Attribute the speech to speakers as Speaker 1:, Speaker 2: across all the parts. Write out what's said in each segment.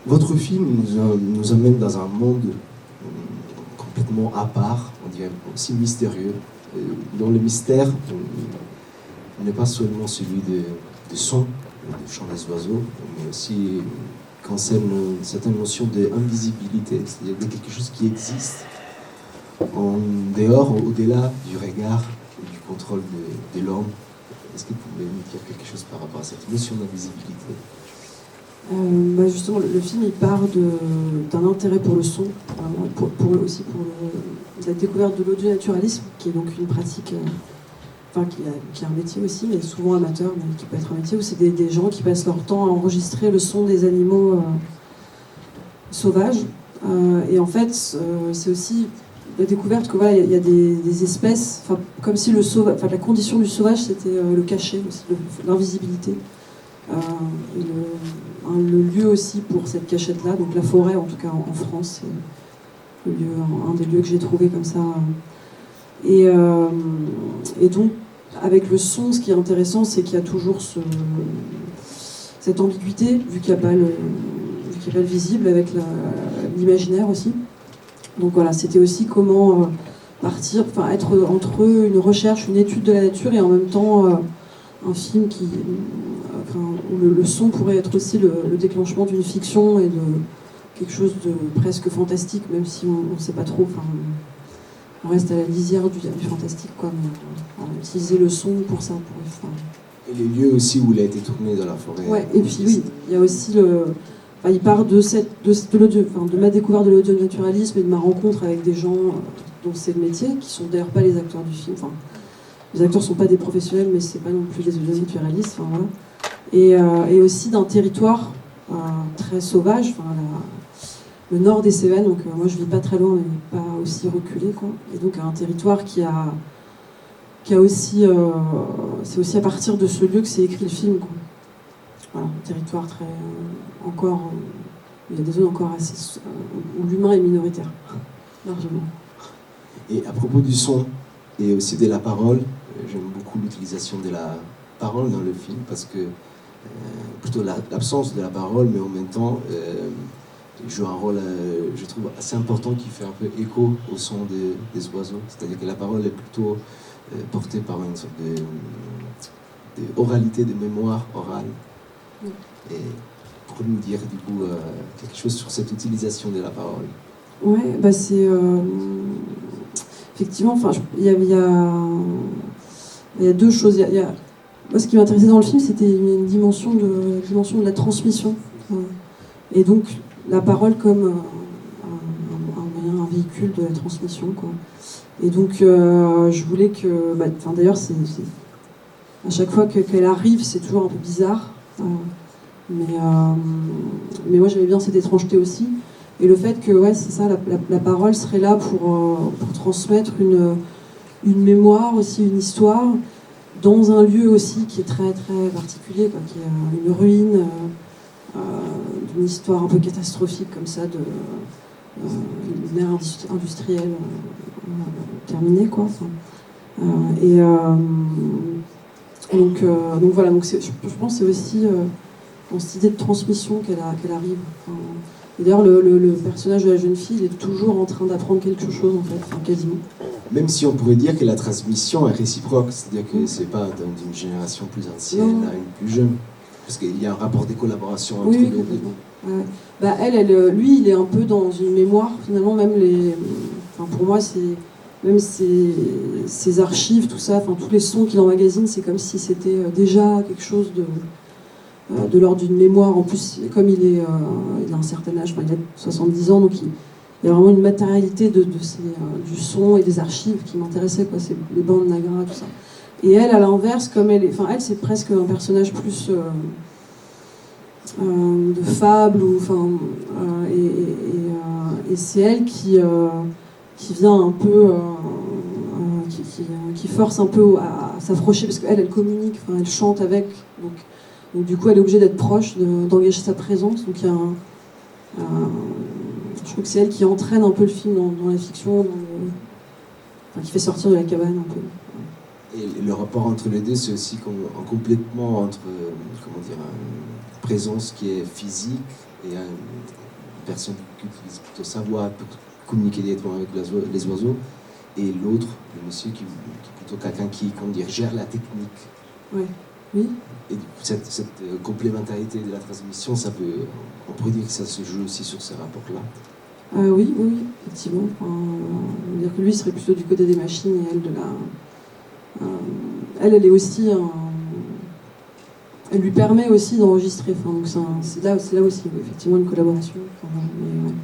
Speaker 1: Votre film nous emmène dans un monde complètement à part, on dirait aussi mystérieux, dont le mystère n'est pas seulement celui de son, du chant des oiseaux, mais aussi concerne une certaine notion d'invisibilité, c'est-à-dire de quelque chose qui existe en dehors, au-delà du regard et du contrôle de l'homme. Est-ce que vous pouvez me dire quelque chose par rapport à cette notion d'invisibilité?
Speaker 2: Justement, le film il part d'un intérêt pour le son, aussi pour la découverte de l'audio-naturalisme, qui est donc une pratique, qui est un métier aussi, mais souvent amateur, mais qui peut être un métier où c'est des gens qui passent leur temps à enregistrer le son des animaux sauvages. Et en fait, c'est aussi la découverte que voilà, il y a des espèces, comme si la condition du sauvage c'était le cachet, l'invisibilité. Le lieu aussi pour cette cachette-là, donc la forêt en tout cas en France, c'est un des lieux que j'ai trouvé comme ça. Et donc avec le son, ce qui est intéressant, c'est qu'il y a toujours cette ambiguïté, vu qu'il n'y a pas le visible, avec l'imaginaire aussi. Donc voilà, c'était aussi comment être entre une recherche, une étude de la nature et en même temps un film où le son pourrait être aussi le déclenchement d'une fiction et de quelque chose de presque fantastique, même si on ne sait pas trop. On reste à la lisière du fantastique, quoi. Mais, on utiliser le son pour ça.
Speaker 1: Et les lieux aussi où il a été tourné dans la forêt.
Speaker 2: Ouais, et puis oui, il y a aussi il part de ma découverte de l'audio-naturalisme et de ma rencontre avec des gens dont c'est le métier, qui sont d'ailleurs pas les acteurs du film. Les acteurs ne sont pas des professionnels, mais c'est pas non plus des audio-naturalistes. Voilà. Et aussi d'un territoire très sauvage, le nord des Cévennes. Donc moi je vis pas très loin, mais pas aussi reculé, quoi. Et donc un territoire qui a aussi, c'est aussi à partir de ce lieu que s'est écrit le film, quoi. Voilà, un territoire très encore, il y a des zones encore assez où l'humain est minoritaire, largement.
Speaker 1: Et à propos du son et aussi de la parole, j'aime beaucoup l'utilisation de la parole dans le film parce que plutôt l'absence de la parole, mais en même temps joue un rôle, je trouve, assez important qui fait un peu écho au son des oiseaux. C'est-à-dire que la parole est plutôt portée par une sorte de oralité, de mémoire orale. Et pour nous dire du coup quelque chose sur cette utilisation de la parole.
Speaker 2: Ouais, c'est effectivement, il y a deux choses. Moi, ce qui m'intéressait dans le film, c'était une dimension de la transmission. Et donc la parole comme un moyen, un véhicule de la transmission, quoi. Et donc je voulais que, d'ailleurs, à chaque fois qu'elle arrive, c'est toujours un peu bizarre. Mais moi j'aimais bien cette étrangeté aussi, et le fait que c'est ça, la parole serait là pour transmettre une mémoire aussi, une histoire dans un lieu aussi qui est très très particulier, quoi, qui est une ruine, d'une histoire un peu catastrophique comme ça, d'une ère industrielle terminée, quoi. Donc voilà, je pense que c'est aussi dans cette idée de transmission qu'elle arrive. Et d'ailleurs, le personnage de la jeune fille, il est toujours en train d'apprendre quelque chose, en fait, quasiment.
Speaker 1: Même si on pourrait dire que la transmission est réciproque, c'est-à-dire que c'est pas d'une génération plus ancienne à une plus jeune, parce qu'il y a un rapport de collaboration entre les deux.
Speaker 2: Ouais. Lui, il est un peu dans une mémoire, finalement, même pour moi, même ses archives, tout ça, tous les sons qu'il emmagasine, c'est comme si c'était déjà quelque chose de l'ordre d'une mémoire. En plus, comme il a un certain âge, il a 70 ans, donc il y a vraiment une matérialité du son et des archives qui m'intéressait, quoi. C'est les bandes Nagra, tout ça. Et elle, à l'inverse, comme elle c'est presque un personnage plus de fable, et c'est elle qui vient un peu, qui force un peu à s'approcher, parce qu'elle communique, elle chante avec, donc du coup elle est obligée d'être proche, d'engager sa présence. Donc il y a je trouve que c'est elle qui entraîne un peu le film dans la fiction, qui fait sortir de la cabane un peu.
Speaker 1: Et le rapport entre les deux, c'est aussi complètement entre, une présence qui est physique et une personne qui utilise plutôt sa voix pour communiquer directement avec les oiseaux, et l'autre, le monsieur qui est plutôt quelqu'un qui, comment dire, gère la technique.
Speaker 2: Ouais. Oui.
Speaker 1: Et du coup, cette complémentarité de la transmission, on pourrait dire que ça se joue aussi sur ces rapports-là.
Speaker 2: Oui, effectivement. On veut dire que lui serait plutôt du côté des machines et elle de la. Elle est aussi elle lui permet aussi d'enregistrer. Enfin, donc c'est là aussi effectivement une collaboration. Mais, ouais,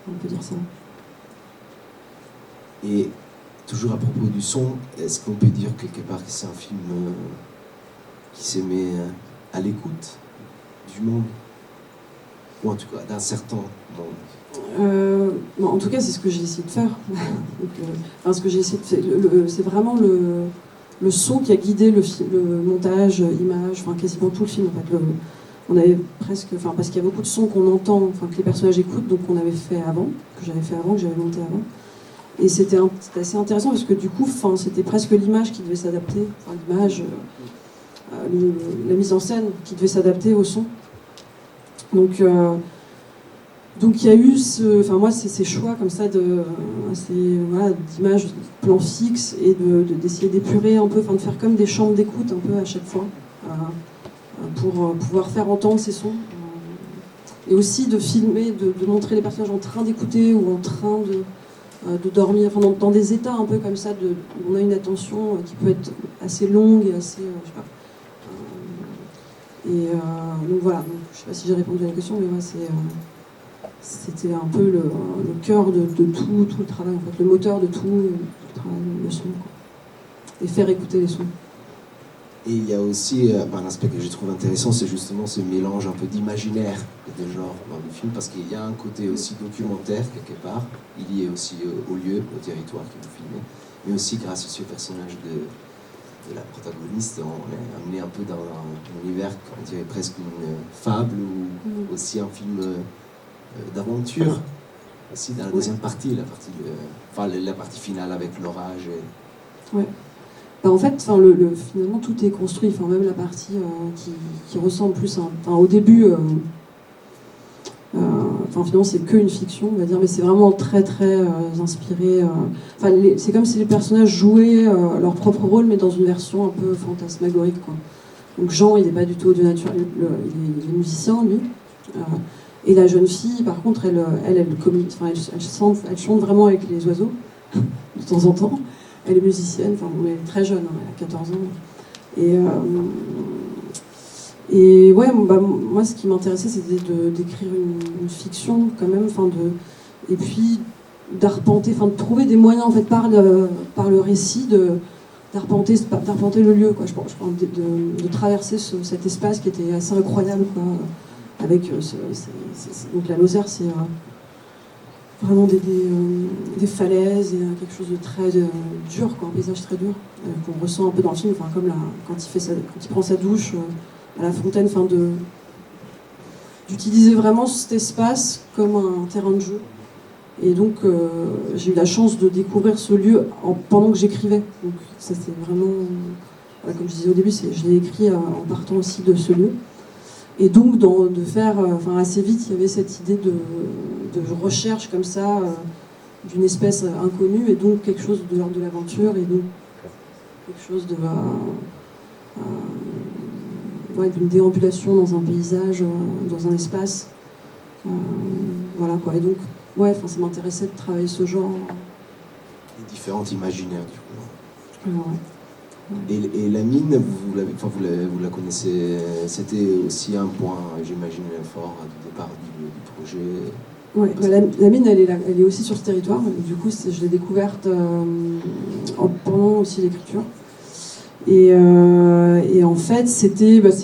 Speaker 2: on peut dire ça.
Speaker 1: Et toujours à propos du son, est-ce qu'on peut dire quelque part que c'est un film qui se met à l'écoute du monde, ou en tout cas d'un certain monde?
Speaker 2: En tout cas, c'est ce que j'ai essayé de faire. Donc, ce que j'ai essayé de faire, c'est vraiment le son qui a guidé le montage, image, enfin quasiment tout le film. En fait, on avait presque, enfin parce qu'il y a beaucoup de sons qu'on entend, enfin que les personnages écoutent, donc qu'on avait fait avant, que j'avais monté avant. Et c'était assez intéressant parce que du coup, enfin c'était presque l'image qui devait s'adapter, enfin l'image, la mise en scène qui devait s'adapter au son. Donc il y a eu moi ces choix comme ça d'images, de plans fixes et d'essayer d'épurer un peu, enfin de faire comme des chambres d'écoute un peu à chaque fois pour pouvoir faire entendre ces sons et aussi de filmer, de montrer les personnages en train d'écouter ou en train de dormir, enfin dans des états un peu comme ça, on a une attention qui peut être assez longue et assez, je sais pas. Donc voilà, je sais pas si j'ai répondu à la question, mais moi c'était un peu le cœur de tout le travail, en fait, le moteur de tout le travail, le son, quoi. Et faire écouter les sons.
Speaker 1: Et il y a aussi un aspect que je trouve intéressant, c'est justement ce mélange un peu d'imaginaire et de genre dans le film, parce qu'il y a un côté aussi documentaire quelque part, lié aussi au lieu, au territoire qui vous filmez, mais aussi grâce aussi au personnage de la protagoniste, on est amené un peu dans un univers, on dirait presque une fable ou aussi un film d'aventure, aussi dans la deuxième partie, la partie finale avec l'orage.
Speaker 2: Ouais. En fait, finalement, tout est construit. Même la partie qui ressemble plus au début, finalement, c'est qu'une fiction, on va dire, mais c'est vraiment très, très inspiré. C'est comme si les personnages jouaient leur propre rôle, mais dans une version un peu fantasmagorique, quoi. Donc Jean, il n'est pas du tout du naturel, il est musicien, lui. Et la jeune fille, par contre, elle chante vraiment avec les oiseaux, de temps en temps. Elle est musicienne, elle est très jeune, elle a 14 ans. Et ouais, moi, ce qui m'intéressait, c'était d'écrire une fiction, quand même, et puis d'arpenter, de trouver des moyens, en fait, par le récit, d'arpenter le lieu, quoi. Je pense de traverser cet espace qui était assez incroyable, quoi, avec donc la Lozère, c'est vraiment des falaises et quelque chose de très dur, quoi, un paysage très dur qu'on ressent un peu dans le film, comme quand il prend sa douche à la fontaine, d'utiliser vraiment cet espace comme un terrain de jeu. Et donc j'ai eu la chance de découvrir ce lieu pendant que j'écrivais. Donc ça c'était vraiment, comme je disais au début, je l'ai écrit en partant aussi de ce lieu. Et donc, de faire, assez vite, il y avait cette idée de recherche comme ça, d'une espèce inconnue, et donc quelque chose de l'ordre de l'aventure, et donc quelque chose d'une déambulation dans un paysage, dans un espace. Voilà, quoi. Et donc, ça m'intéressait de travailler ce genre.
Speaker 1: Les différents imaginaires, du coup.
Speaker 2: Alors, ouais.
Speaker 1: Et la mine, vous la connaissez, c'était aussi un point, j'imagine, fort du départ du projet.
Speaker 2: Oui, la mine, elle est aussi sur ce territoire. Du coup, je l'ai découverte pendant aussi l'écriture. Et en fait, c'est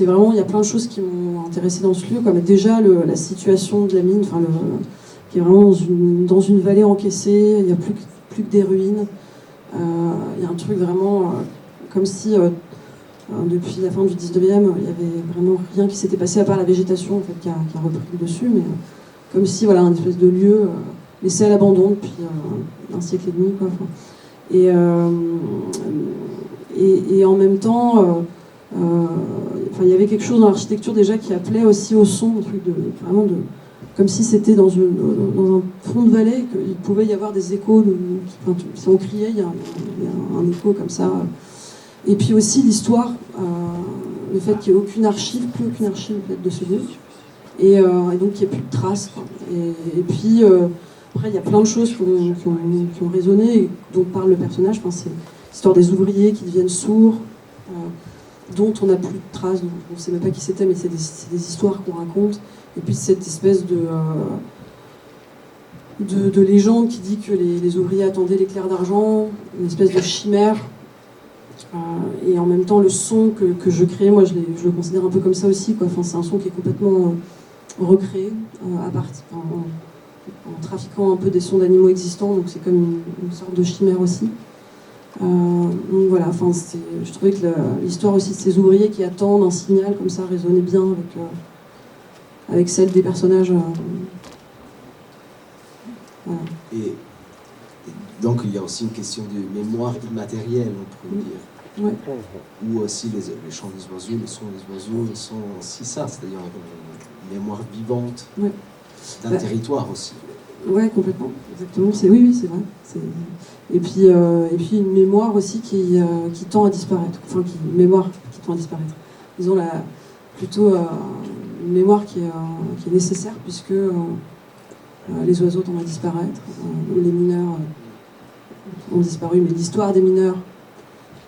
Speaker 2: vraiment, il y a plein de choses qui m'ont intéressée dans ce lieu, comme déjà la situation de la mine, qui est vraiment dans une vallée encaissée. Il n'y a plus que des ruines. Il y a un truc vraiment comme si depuis la fin du 19e, il n'y avait vraiment rien qui s'était passé à part la végétation, en fait, qui a repris le dessus, mais comme si, un espèce de lieu laissé à l'abandon depuis un siècle et demi, quoi. Et en même temps, enfin, il y avait quelque chose dans l'architecture déjà qui appelait aussi au son, un truc vraiment comme si c'était dans un fond de vallée, qu'il pouvait y avoir des échos, enfin, si on criait, il y a un écho comme ça. Et puis aussi l'histoire, le fait qu'il n'y ait aucune archive, plus aucune archive en fait, de ce lieu, et donc qu'il n'y ait plus de traces, quoi. Et puis après il y a plein de choses qui ont résonné, et dont parle le personnage. Enfin, c'est l'histoire des ouvriers qui deviennent sourds, dont on n'a plus de traces, on ne sait même pas qui c'était, mais c'est des histoires qu'on raconte. Et puis cette espèce de légende qui dit que les ouvriers attendaient l'éclair d'argent, une espèce de chimère. Et en même temps, le son que je crée, moi je le considère un peu comme ça aussi, quoi. Enfin, c'est un son qui est complètement recréé en trafiquant un peu des sons d'animaux existants, donc c'est comme une sorte de chimère aussi. Donc voilà, enfin, je trouvais que l'histoire aussi de ces ouvriers qui attendent un signal comme ça résonnait bien avec celle des personnages. Voilà.
Speaker 1: Et donc il y a aussi une question de mémoire immatérielle, on pourrait dire.
Speaker 2: Ouais.
Speaker 1: Ou aussi les chants des oiseaux, les sons des oiseaux sont aussi ça, c'est-à-dire une mémoire vivante d'un territoire aussi.
Speaker 2: Ouais, complètement, exactement. Oui, c'est vrai. Et puis une mémoire aussi qui tend à disparaître. Enfin, une mémoire qui tend à disparaître. Disons plutôt une mémoire qui est nécessaire, puisque les oiseaux tendent à disparaître, les mineurs ont disparu, mais l'histoire des mineurs,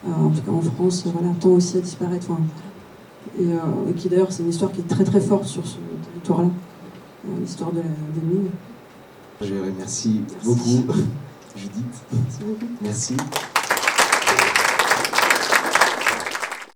Speaker 2: en tout cas en France, voilà, tend aussi à disparaître. Enfin, et qui d'ailleurs, c'est une histoire qui est très très forte sur ce territoire-là, l'histoire des mines.
Speaker 1: Je remercie beaucoup, Judith.
Speaker 2: Merci beaucoup.
Speaker 1: Merci.